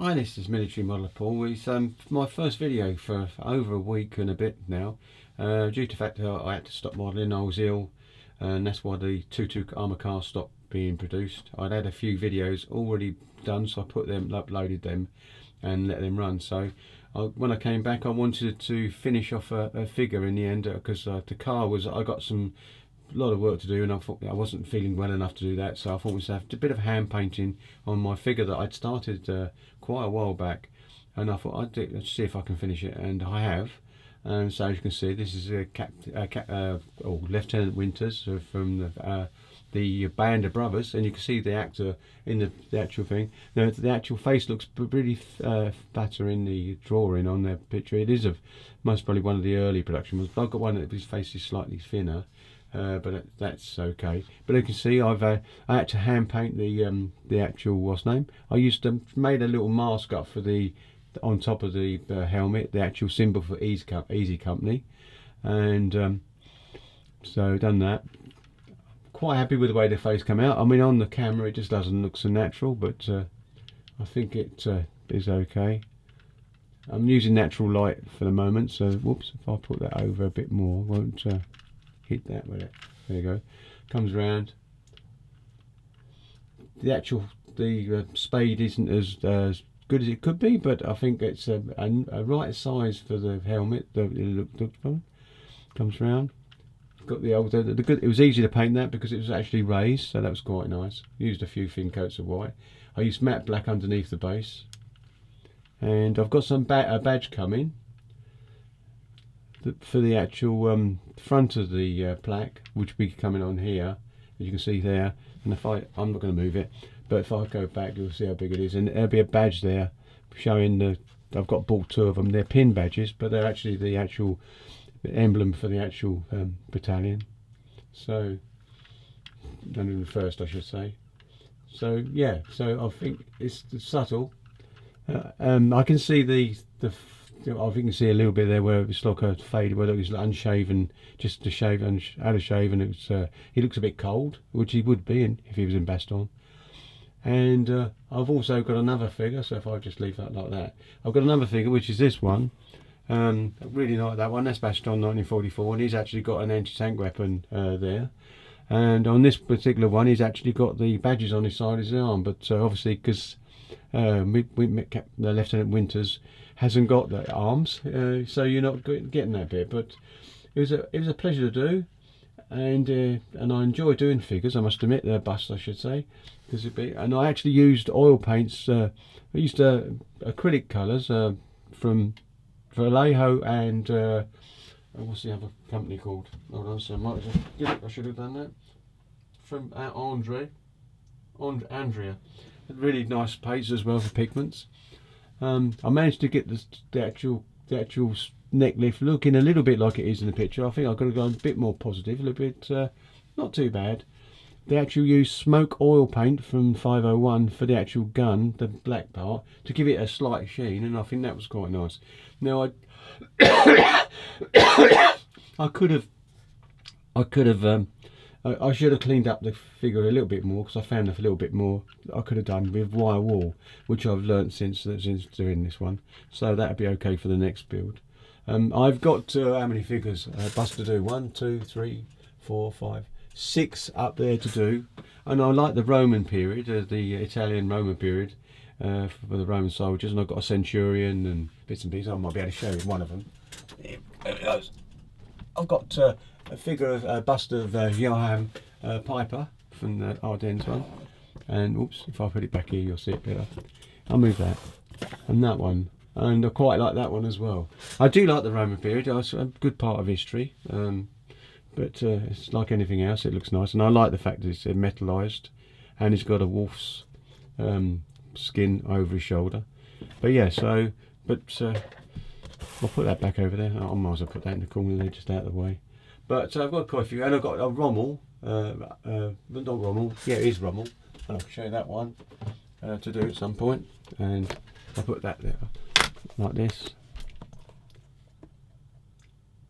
Hi, this is Military Modeller Paul. It's my first video for over a week and a bit now. Due to the fact that I had to stop modelling, I was ill, and that's why the 22 armour car stopped being produced. I'd had a few videos already done, so I put them, uploaded them, and let them run. So when I came back, I wanted to finish off a figure in the end, because the car was, I got a lot of work to do, and I thought I wasn't feeling well enough to do that, so I thought we'd have a bit of hand painting on my figure that I'd started quite a while back, and I thought let's see if I can finish it, and I have. And so as you can see, this is Lieutenant Winters from the band of brothers, and you can see the actor in the actual thing. Now the actual face looks pretty fatter in the drawing on the picture. It is most probably one of the early production ones, but I've got one that his face is slightly thinner. But that's okay. But you can see I had to hand paint the actual I used to made a little mask up for on top of the helmet, the actual symbol for Easy Company, and so done that. Quite happy with the way the face came out. I mean, on the camera it just doesn't look so natural, but I think it is okay. I'm using natural light for the moment, so whoops, if I put that over a bit more, won't hit that with it. There you go. Comes round. The spade isn't as good as it could be, but I think it's a right size for the helmet. It looked fun. Comes round. Got the old the good. It was easy to paint that because it was actually raised, so that was quite nice. Used a few thin coats of white. I used matte black underneath the base, and I've got some a badge coming for the actual front of the plaque, which will be coming on here, as you can see there. And if I'm not going to move it, but if I go back, you'll see how big it is, and there'll be a badge there showing I've bought two of them. They're pin badges, but they're actually the actual emblem for the actual battalion. So 101st, I should say. So yeah, so I think it's subtle. I can see I think you can see a little bit there where it's like a fade, where it was unshaven, just to shave and had a shave, and it's he looks a bit cold, which he would be if he was in Bastogne. And I've also got another figure, so if I just leave that like that, I've got another figure which is this one. I really like that one. That's Bastogne 1944, and he's actually got an anti-tank weapon there. And on this particular one, he's actually got the badges on his side of his arm, but obviously because the Lieutenant Winters hasn't got the arms, so you're not getting that bit. But it was a pleasure to do, and I enjoy doing figures. I must admit, they're busts, I should say, and I actually used oil paints. I used acrylic colours from Vallejo and what's the other company called? Hold on, so I should have done that. From Andrea. Really nice paints as well for pigments. I managed to get the actual neck lift looking a little bit like it is in the picture. I think I've got to go a bit more positive, a little bit not too bad. They actually used smoke oil paint from 501 for the actual gun, the black part, to give it a slight sheen, and I think that was quite nice. Now I should have cleaned up the figure a little bit more, because I found a little bit more I could have done with wire wool, which I've learnt since doing this one. So that'd be okay for the next build. I've got how many figures? Bust to do 1, 2, 3, 4, 5, 6 up there to do, and I like the Roman period, the Italian Roman period for the Roman soldiers, and I've got a centurion and bits and pieces. I might be able to show you one of them. There it goes. I've got a figure of a bust of Johann Piper from the Ardennes one, and oops, if I put it back here you'll see it better. I'll move that, and that one, and I quite like that one as well. I do like the Roman period. It's a good part of history, but it's like anything else, it looks nice, and I like the fact that it's metallised and it's got a wolf's skin over his shoulder. But yeah, so I'll put that back over there. I might as well put that in the corner there, just out of the way. But I've got quite a few, and I've got a Rommel, not Rommel, yeah, it is Rommel, and I'll show you that one to do at some point, and I'll put that there like this.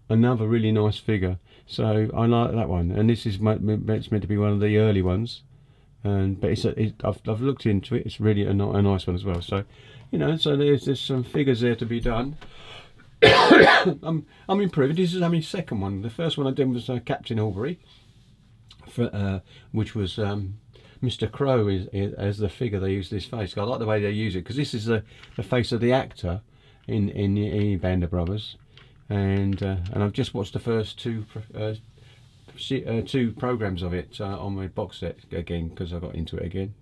Another really nice figure, so I like that one, and this is meant to be one of the early ones, but I've looked into it. It's really a nice one as well. So you know, so there's some figures there to be done. I'm improving. This is only my second one. The first one I did was Captain Aubrey, which was Mr. Crow as the figure. They use this face. I like the way they use it because this is the face of the actor in Band of Brothers, and I've just watched the first two programs of it on my box set again because I got into it again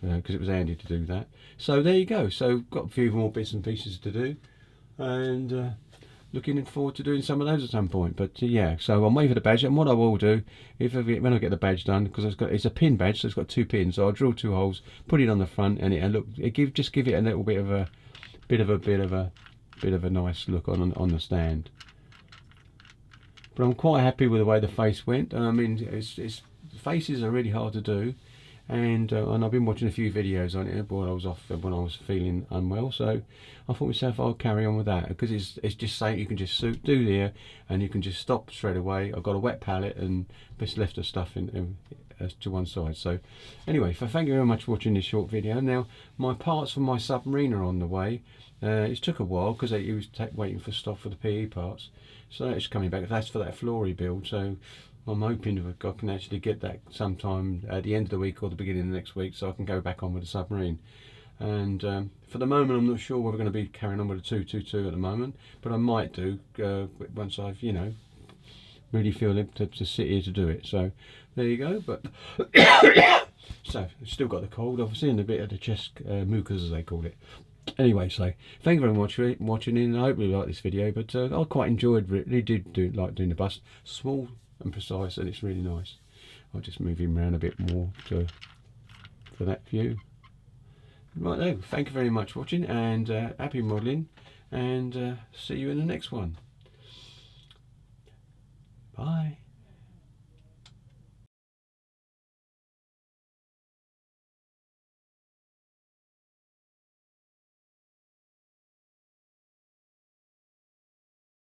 because it was handy to do that. So there you go. So got a few more bits and pieces to do, and looking forward to doing some of those at some point. But yeah, so I'm waiting for the badge, and what I will do when I get the badge done, because it's a pin badge, so it's got 2 pins. So I'll drill 2 holes, put it on the front, and just give it a little bit of a nice look on the stand. But I'm quite happy with the way the face went. I mean, faces are really hard to do, and I've been watching a few videos on it while I was off when I was feeling unwell. So I thought myself I'll carry on with that because it's just saying you can just do there, and you can just stop straight away. I've got a wet palette and just left the stuff in to one side. So anyway, thank you very much for watching this short video. Now my parts for my submarine are on the way. It took a while because he was waiting for stuff for the PE parts, so it's coming back. That's for that floor build, so I'm hoping I can actually get that sometime at the end of the week or the beginning of the next week, so I can go back on with the submarine. And for the moment I'm not sure whether we're going to be carrying on with the 222 at the moment, but I might do once I've, you know, really feel it to sit here to do it. So there you go. But so still got the cold obviously and a bit of the chest mucus as they call it. Anyway, so thank you very much for watching, and I hope you like this video. But I quite enjoyed, really did like doing the bust. Small and precise, and it's really nice. I'll just move him around a bit more for that view. Right, thank you very much for watching, and happy modelling, and see you in the next one.